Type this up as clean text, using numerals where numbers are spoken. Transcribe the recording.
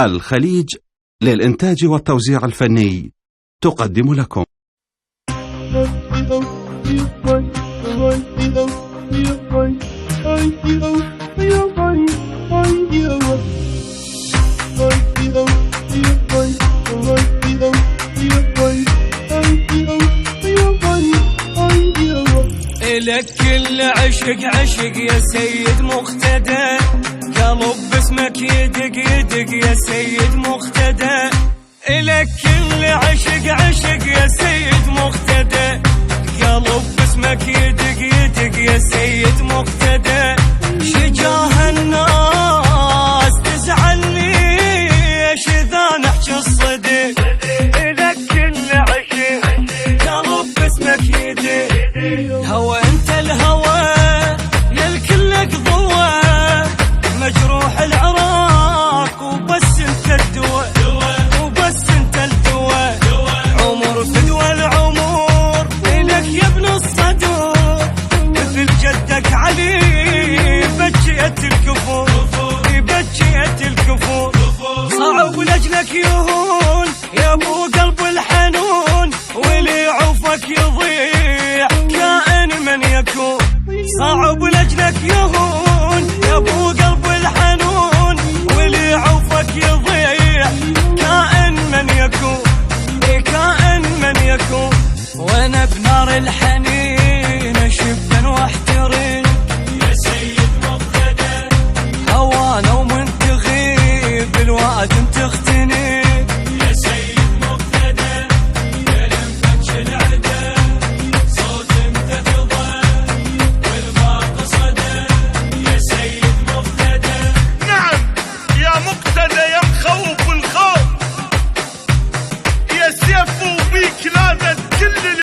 الخليج للإنتاج والتوزيع الفني تقدم لكم لك كل عشق عشق يا سيد مقتدى، قلب باسمك يدق يدق يا سيد مقتدى. لك كل عشق عشق يا سيد مقتدى، قلب باسمك يدق يدق يا سيد مقتدى. شجاه الناس تزعل ليش اذا نحكي الصدق، لك كل عشق قلب باسمك يدق. الهوى انت الهوى يا الكلك ضوى، مجروح العراق وبس انت الدواء، وبس انت الدواء. عمر فدوى العمر لك يا ابن الصدور، مثل جدك علي بجيت الكفور، بجيت الكفور. صعب لاجلك يهون يا ابو قلب الحنون، واللي يعوفك يضيع كائن من يكون. صعب لاجلك يهون يا ابو قلب الحنون، واللي يعوفك يضيع كائن من يكون، كائن من يكون. وانا بنار الحنين اشبا واحترق يا سيد مقتدى، هوانا ومن تغيب بالوادم تختنق